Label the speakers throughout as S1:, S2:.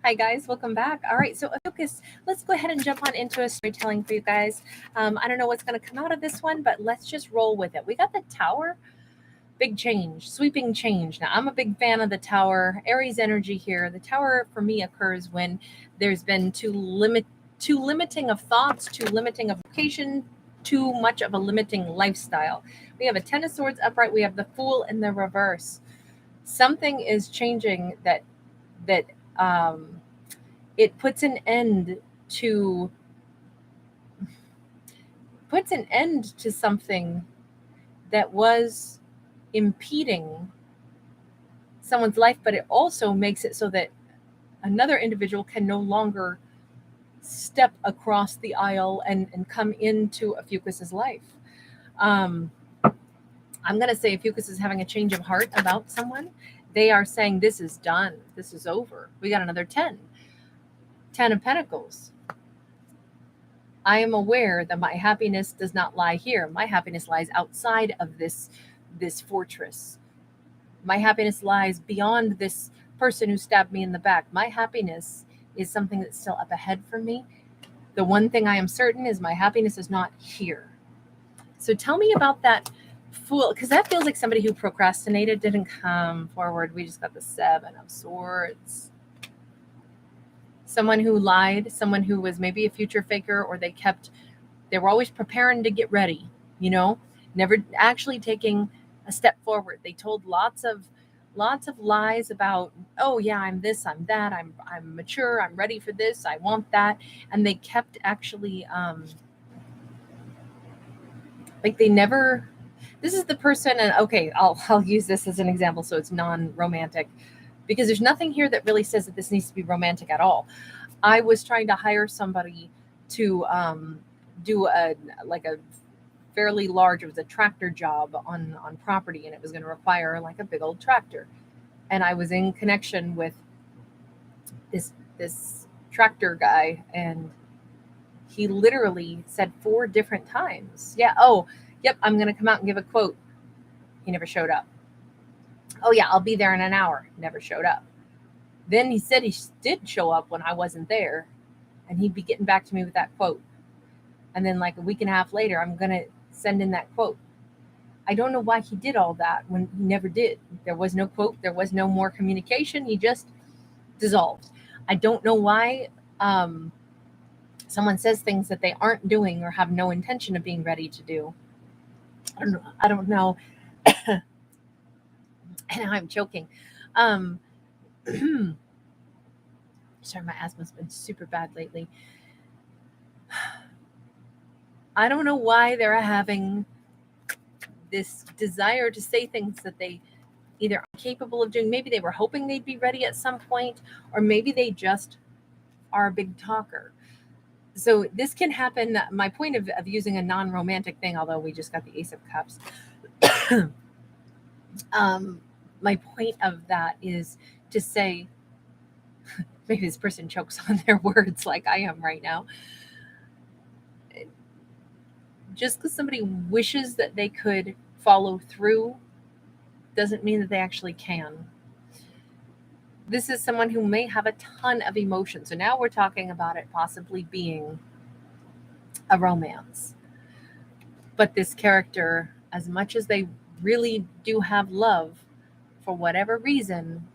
S1: Hi guys, welcome back. All right, so Ophiuchus, let's go ahead and jump on into a storytelling for you guys. I don't know what's going to come out of this one, but let's just roll with it. We got the tower, big change, sweeping change. Now, I'm a big fan of the tower. Aries energy here. The tower for me occurs when there's been too limiting of thoughts, too limiting of location, too much of a limiting lifestyle. We have a Ten of Swords upright. We have the Fool in the reverse. Something is changing that um, it to puts an end to something that was impeding someone's life, but it also makes it so that another individual can no longer step across the aisle and come into Ophiuchus's life. Um, I'm going to say Ophiuchus is having a change of heart about someone. They are saying, this is done. This is over. We got another 10. 10 of Pentacles. I am aware that my happiness does not lie here. My happiness lies outside of this fortress. My happiness lies beyond this person who stabbed me in the back. My happiness is something that's still up ahead for me. The one thing I am certain is my happiness is not here. So tell me about that Fool, because that feels like somebody who procrastinated, didn't come forward. We just got the Seven of Swords. Someone who lied, someone who was maybe a future faker, or they were always preparing to get ready, never actually taking a step forward. They told lots of lies about, oh yeah, I'm this, I'm that, I'm mature, I'm ready for this, I want that, and they kept actually like they never. This is the person, and okay, I'll use this as an example so it's non-romantic, because there's nothing here that really says that this needs to be romantic at all. I was trying to hire somebody to do a fairly large, it was a tractor job on property, and it was going to require like a big old tractor. And I was in connection with this tractor guy, and he literally said 4 different times, yeah, oh, yep, I'm going to come out and give a quote. He never showed up. Oh yeah, I'll be there in an hour. Never showed up. Then he said he did show up when I wasn't there, and he'd be getting back to me with that quote. And then like a week and a half later, I'm going to send in that quote. I don't know why he did all that when he never did. There was no quote. There was no more communication. He just dissolved. I don't know why someone says things that they aren't doing or have no intention of being ready to do. I don't know. And I'm choking. Um, sorry, my asthma's been super bad lately. I don't know why they're having this desire to say things that they either aren't capable of doing. Maybe they were hoping they'd be ready at some point, or maybe they just are a big talker. So this can happen. My point of using a non-romantic thing, although we just got the Ace of Cups, my point of that is to say, maybe this person chokes on their words like I am right now. Just because somebody wishes that they could follow through doesn't mean that they actually can. This is someone who may have a ton of emotion. So now we're talking about it possibly being a romance. But this character, as much as they really do have love, for whatever reason,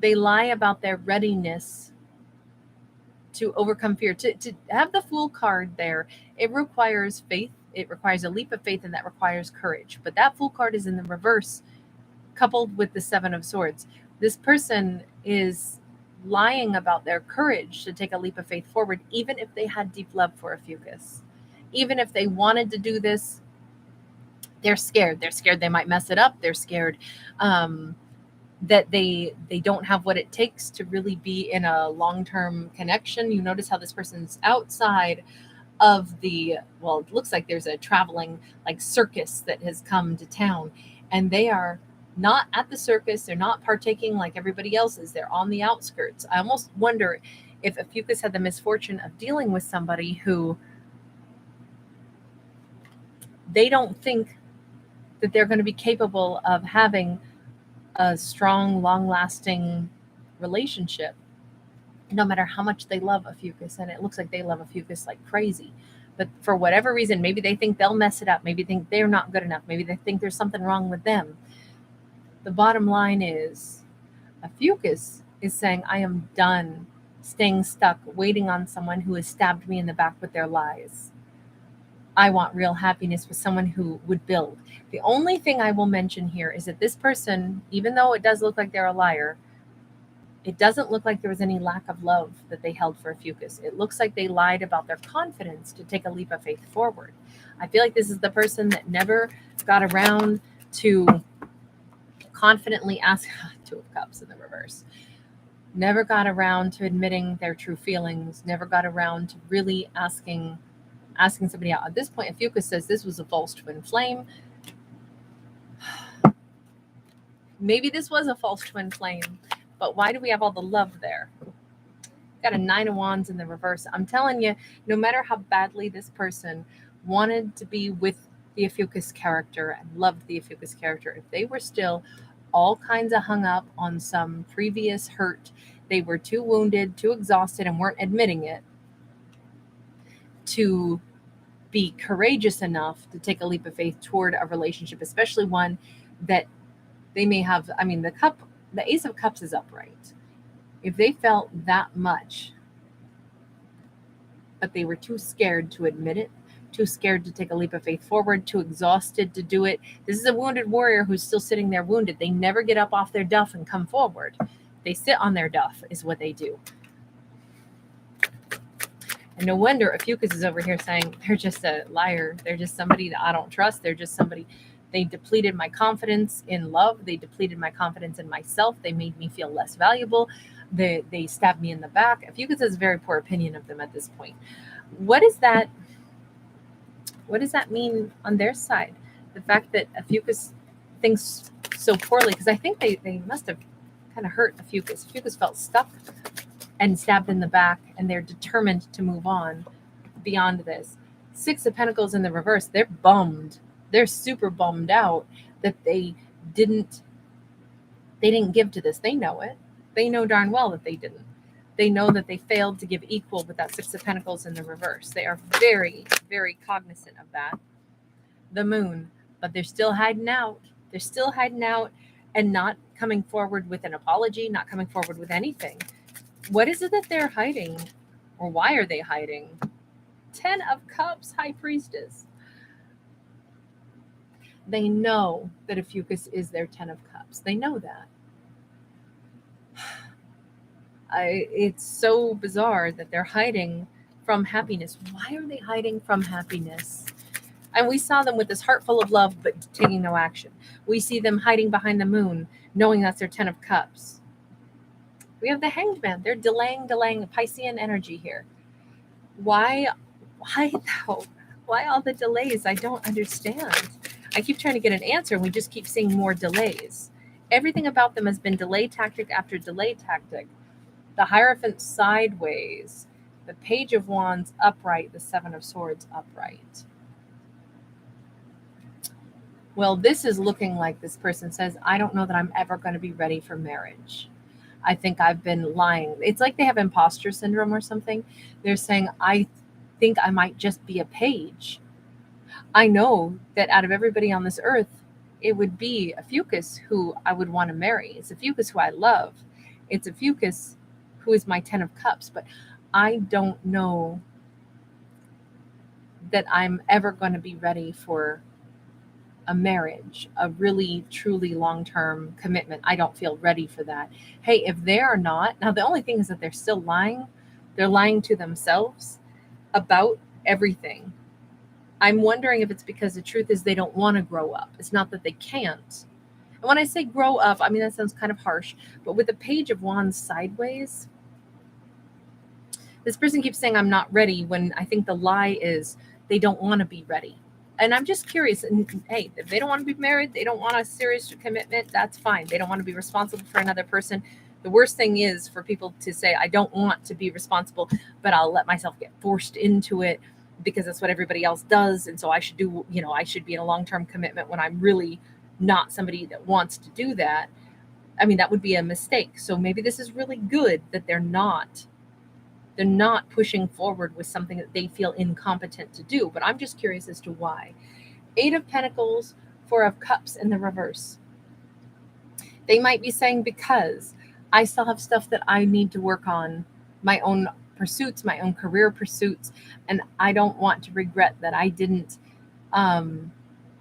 S1: they lie about their readiness to overcome fear. To have the Fool card there, it requires faith. It requires a leap of faith, and that requires courage. But that Fool card is in the reverse, coupled with the Seven of Swords. This person is lying about their courage to take a leap of faith forward, even if they had deep love for Ophiuchus. Even if they wanted to do this, they're scared. They're scared they might mess it up. They're scared that they don't have what it takes to really be in a long-term connection. You notice how this person's outside of well, it looks like there's a traveling like circus that has come to town, and they are not at the circus. They're not partaking like everybody else is. They're on the outskirts. I almost wonder if Ophiuchus had the misfortune of dealing with somebody who they don't think that they're going to be capable of having a strong, long-lasting relationship, no matter how much they love Ophiuchus. And it looks like they love Ophiuchus like crazy. But for whatever reason, maybe they think they'll mess it up. Maybe they think they're not good enough. Maybe they think there's something wrong with them. The bottom line is Ophiuchus is saying, I am done staying stuck, waiting on someone who has stabbed me in the back with their lies. I want real happiness with someone who would build. The only thing I will mention here is that this person, even though it does look like they're a liar, it doesn't look like there was any lack of love that they held for Ophiuchus. It looks like they lied about their confidence to take a leap of faith forward. I feel like this is the person that never got around to confidently ask, Two of Cups in the reverse, never got around to admitting their true feelings, never got around to really asking somebody out. At this point, Ophiuchus says this was a false twin flame. Maybe this was a false twin flame, but why do we have all the love there? Got a 9 of Wands in the reverse. I'm telling you, no matter how badly this person wanted to be with the Ophiuchus character and loved the Ophiuchus character, if they were still all kinds of hung up on some previous hurt, they were too wounded, too exhausted, and weren't admitting it, to be courageous enough to take a leap of faith toward a relationship, especially one that they may have. I mean, the Ace of Cups is upright. If they felt that much, but they were too scared to admit it, too scared to take a leap of faith forward, too exhausted to do it. This is a wounded warrior who's still sitting there wounded. They never get up off their duff and come forward. They sit on their duff is what they do. And no wonder Ophiuchus is over here saying, they're just a liar. They're just somebody that I don't trust. They're just somebody. They depleted my confidence in love. They depleted my confidence in myself. They made me feel less valuable. They stabbed me in the back. Ophiuchus has a very poor opinion of them at this point. What does that mean on their side? The fact that Ophiuchus thinks so poorly, because I think they must have kind of hurt Ophiuchus. Ophiuchus felt stuck and stabbed in the back, and they're determined to move on beyond this. 6 of Pentacles in the reverse. They're bummed. They're super bummed out that they didn't give to this. They know it. They know darn well that they didn't. They know that they failed to give equal with that 6 of Pentacles in the reverse. They are very, very cognizant of that. The Moon, but they're still hiding out. They're still hiding out and not coming forward with an apology, not coming forward with anything. What is it that they're hiding? Or why are they hiding? 10 of Cups, High Priestess. They know that Ophiuchus is their 10 of Cups. They know that. It's so bizarre that they're hiding from happiness. Why are they hiding from happiness? And we saw them with this heart full of love, but taking no action. We see them hiding behind the Moon, knowing that's their 10 of Cups. We have the Hanged Man. They're delaying Piscean energy here. Why though? Why all the delays? I don't understand. I keep trying to get an answer, and we just keep seeing more delays. Everything about them has been delay tactic after delay tactic. The Hierophant sideways, the Page of Wands upright, the 7 of Swords upright. Well, this is looking like this person says, I don't know that I'm ever going to be ready for marriage. I think I've been lying. It's like they have imposter syndrome or something. They're saying, I think I might just be a page. I know that out of everybody on this earth, it would be Ophiuchus who I would want to marry. It's Ophiuchus who I love. It's Ophiuchus who is my 10 of Cups. But I don't know that I'm ever going to be ready for a marriage, a really, truly long-term commitment. I don't feel ready for that. Hey, if they are not, now the only thing is that they're still lying. They're lying to themselves about everything. I'm wondering if it's because the truth is they don't want to grow up. It's not that they can't. And when I say grow up, I mean, that sounds kind of harsh, but with the Page of Wands sideways, this person keeps saying I'm not ready, when I think the lie is they don't want to be ready. And I'm just curious, and hey, if they don't want to be married, they don't want a serious commitment, that's fine. They don't want to be responsible for another person. The worst thing is for people to say, I don't want to be responsible, but I'll let myself get forced into it because that's what everybody else does. And so I should do, I should be in a long-term commitment when I'm really not somebody that wants to do that. I mean, that would be a mistake. So maybe this is really good that they're not pushing forward with something that they feel incompetent to do. But I'm just curious as to why. Eight of Pentacles, Four of Cups in the reverse. They might be saying, because I still have stuff that I need to work on, my own pursuits, my own career pursuits, and I don't want to regret that I didn't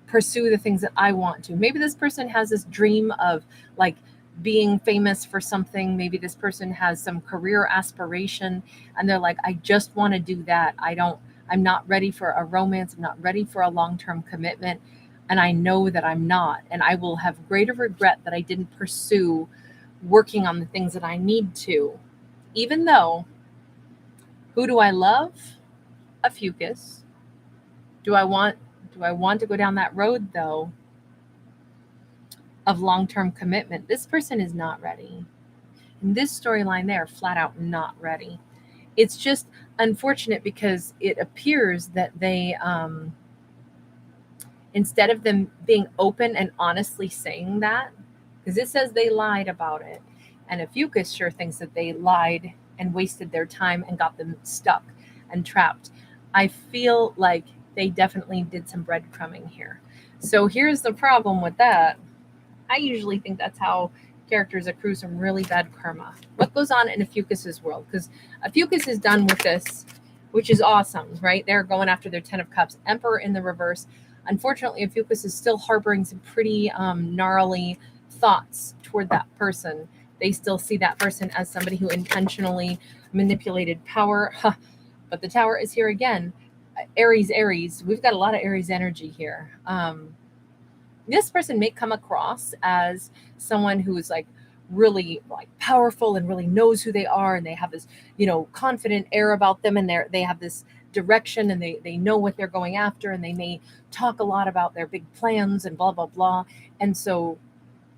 S1: pursue the things that I want to. Maybe this person has this dream of like being famous for something. Maybe this person has some career aspiration and they're like, I just want to do that. I'm not ready for a romance. I'm not ready for a long-term commitment. And I know that I'm not. And I will have greater regret that I didn't pursue working on the things that I need to. Even though, who do I love? Ophiuchus. Do I want to go down that road though of long-term commitment? This person is not ready. In this storyline, they are flat out not ready. It's just unfortunate because it appears that they instead of them being open and honestly saying that, because it says they lied about it, and Ophiuchus sure thinks that they lied and wasted their time and got them stuck and trapped. I feel like they definitely did some breadcrumbing here. So here's the problem with that. I usually think that's how characters accrue some really bad karma. What goes on in Ophiuchus's world? Because Ophiuchus is done with this, which is awesome, right? They're going after their Ten of Cups. Emperor in the reverse. Unfortunately, Ophiuchus is still harboring some pretty gnarly thoughts toward that person. They still see that person as somebody who intentionally manipulated power. But the Tower is here again. Aries. We've got a lot of Aries energy here. This person may come across as someone who is like really like powerful and really knows who they are, and they have this, confident air about them, and they have this direction, and they know what they're going after, and they may talk a lot about their big plans and blah blah blah. And so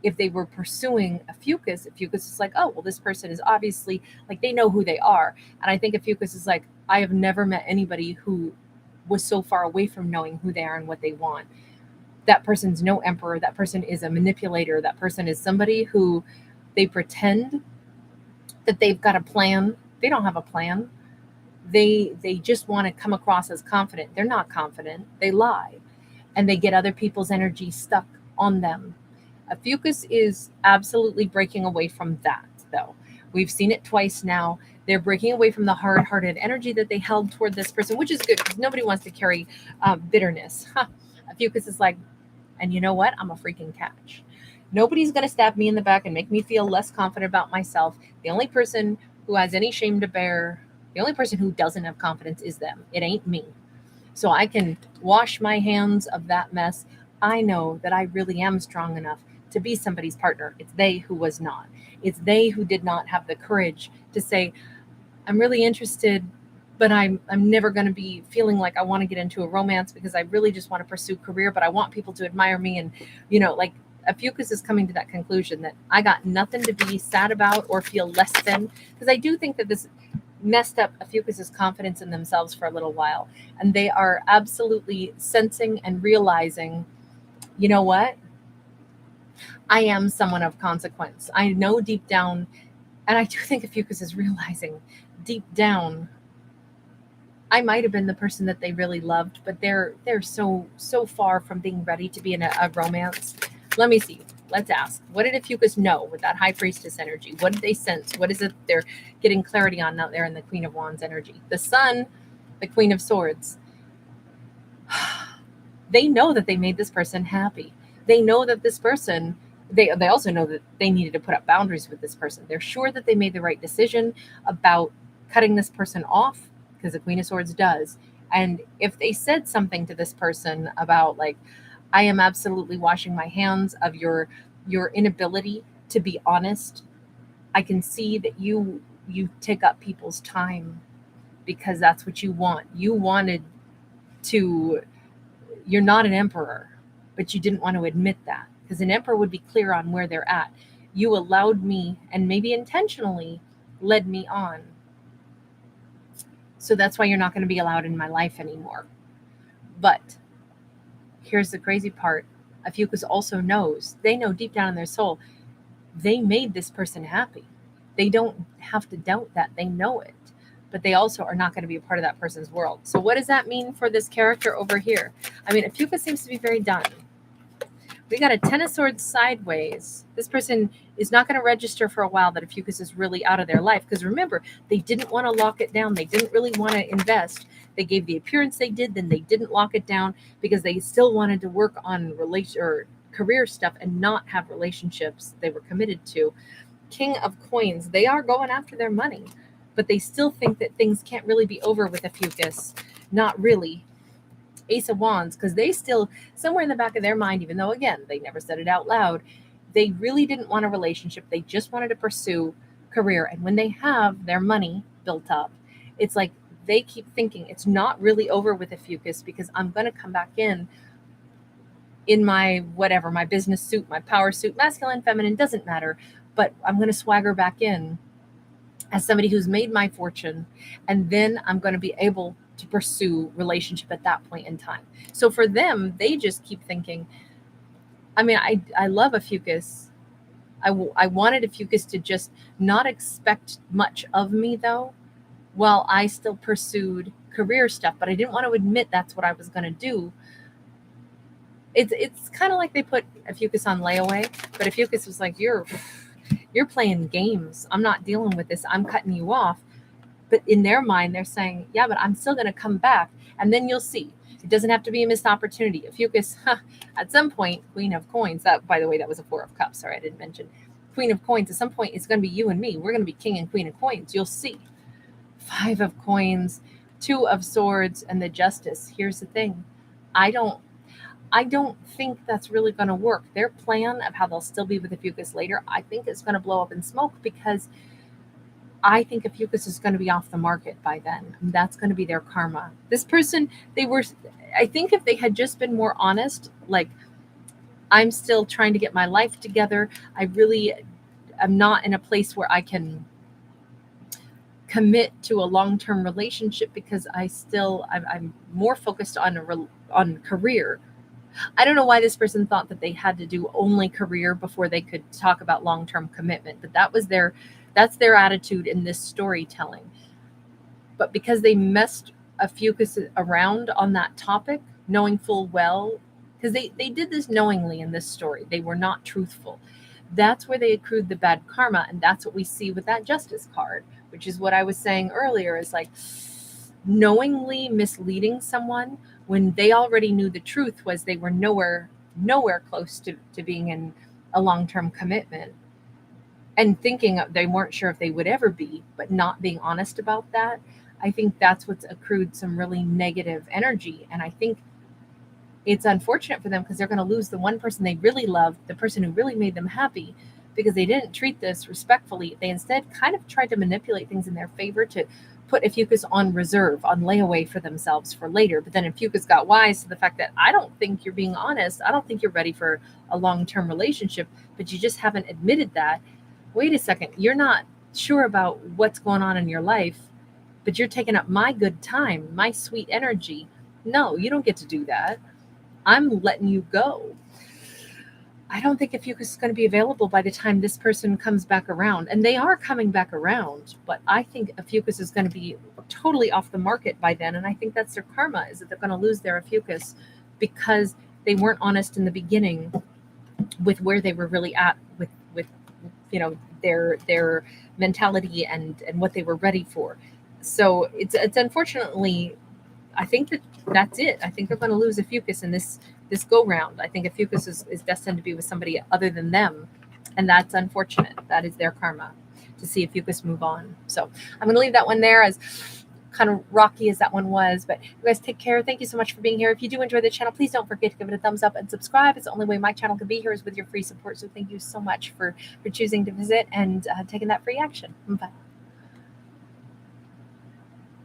S1: if they were pursuing Ophiuchus is like, oh well, this person is obviously like, they know who they are. And I think Ophiuchus is like, I have never met anybody who was so far away from knowing who they are and what they want. That person's no emperor. That person is a manipulator. That person is somebody who they pretend that they've got a plan. They don't have a plan. They just want to come across as confident. They're not confident. They lie, and they get other people's energy stuck on them. Ophiuchus is absolutely breaking away from that, though. We've seen it twice now. They're breaking away from the hard-hearted energy that they held toward this person, which is good because nobody wants to carry bitterness. Ophiuchus is like, and you know what? I'm a freaking catch. Nobody's going to stab me in the back and make me feel less confident about myself. The only person who has any shame to bear, the only person who doesn't have confidence is them. It ain't me. So I can wash my hands of that mess. I know that I really am strong enough to be somebody's partner. It's they who was not. It's they who did not have the courage to say, I'm really interested, but I'm never going to be feeling like I want to get into a romance because I really just want to pursue career, but I want people to admire me. And, like Ophiuchus is coming to that conclusion that I got nothing to be sad about or feel less than, because I do think that this messed up Ophiuchus's confidence in themselves for a little while. And they are absolutely sensing and realizing, you know what? I am someone of consequence. I know deep down, and I do think Ophiuchus is realizing deep down, I might have been the person that they really loved, but they're so far from being ready to be in a romance. Let me see. Let's ask. What did Ophiuchus know with that High Priestess energy? What did they sense? What is it they're getting clarity on out there in the Queen of Wands energy? The Sun, the Queen of Swords. They know that they made this person happy. They know that this person, they also know that they needed to put up boundaries with this person. They're sure that they made the right decision about cutting this person off, because the Queen of Swords does. And if they said something to this person about like, I am absolutely washing my hands of your inability to be honest. I can see that you take up people's time because that's what you want. You wanted to, you're not an emperor, but you didn't want to admit that, because an emperor would be clear on where they're at. You allowed me, and maybe intentionally led me on. So that's why you're not going to be allowed in my life anymore. But here's the crazy part. Ophiuchus also knows, they know deep down in their soul, they made this person happy. They don't have to doubt that. They know it. But they also are not going to be a part of that person's world. So what does that mean for this character over here? I mean, Ophiuchus seems to be very done. We got a Ten of Swords sideways. This person is not going to register for a while that Ophiuchus is really out of their life. Because remember, they didn't want to lock it down. They didn't really want to invest. They gave the appearance they did, then they didn't lock it down because they still wanted to work on relation or career stuff and not have relationships they were committed to. King of Coins, they are going after their money, but they still think that things can't really be over with Ophiuchus. Not really. Ace of Wands, because they still, somewhere in the back of their mind, even though, again, they never said it out loud, they really didn't want a relationship. They just wanted to pursue career. And when they have their money built up, it's like they keep thinking it's not really over with Ophiuchus because I'm going to come back in my whatever, my business suit, my power suit, masculine, feminine, doesn't matter. But I'm going to swagger back in as somebody who's made my fortune. And then I'm going to be able to pursue relationship at that point in time. So for them, they just keep thinking, I mean, I love Ophiuchus. I wanted Ophiuchus to just not expect much of me, though, while I still pursued career stuff. But I didn't want to admit that's what I was going to do. It's kind of like they put Ophiuchus on layaway, but Ophiuchus was like, you're playing games. I'm not dealing with this. I'm cutting you off. But in their mind, they're saying, yeah, but I'm still going to come back. And then you'll see. It doesn't have to be a missed opportunity. Ophiuchus, at some point, Queen of Coins, that, by the way, that was a Four of Cups. Sorry, I didn't mention. Queen of Coins, at some point, it's going to be you and me. We're going to be King and Queen of Coins. You'll see. Five of Coins, Two of Swords, and the Justice. Here's the thing. I don't think that's really going to work. Their plan of how they'll still be with Ophiuchus later, I think it's going to blow up in smoke because I think Ophiuchus is going to be off the market by then. That's going to be their karma. This person, I think if they had just been more honest, like, I'm still trying to get my life together. I really am not in a place where I can commit to a long-term relationship because I'm more focused on career. I don't know why this person thought that they had to do only career before they could talk about long-term commitment, but that's their attitude in this storytelling. But because they messed Ophiuchus around on that topic, knowing full well, because they did this knowingly in this story, they were not truthful. That's where they accrued the bad karma, and that's what we see with that Justice card, which is what I was saying earlier, is like knowingly misleading someone when they already knew the truth was they were nowhere close to being in a long-term commitment, and thinking they weren't sure if they would ever be, but not being honest about that. I think that's what's accrued some really negative energy. And I think it's unfortunate for them because they're going to lose the one person they really loved, the person who really made them happy, because they didn't treat this respectfully. They instead kind of tried to manipulate things in their favor to put Ophiuchus on reserve, on layaway for themselves for later. But then Ophiuchus got wise to the fact that I don't think you're being honest. I don't think you're ready for a long-term relationship, but you just haven't admitted that. Wait a second, you're not sure about what's going on in your life, but you're taking up my good time, my sweet energy. No, you don't get to do that. I'm letting you go. I don't think Ophiuchus is going to be available by the time this person comes back around. And they are coming back around, but I think Ophiuchus is going to be totally off the market by then. And I think that's their karma, is that they're going to lose their Ophiuchus because they weren't honest in the beginning with where they were really at with their mentality and what they were ready for. So it's unfortunately, I think that's it. I think they're going to lose Ophiuchus in this go round. I think Ophiuchus is destined to be with somebody other than them, and that's unfortunate. That is their karma, to see Ophiuchus move on. So I'm going to leave that one there, as kind of rocky as that one was. But you guys take care. Thank you so much for being here. If you do enjoy the channel, please don't forget to give it a thumbs up and subscribe. It's the only way my channel can be here, is with your free support. So thank you so much for choosing to visit and taking that free action. Bye.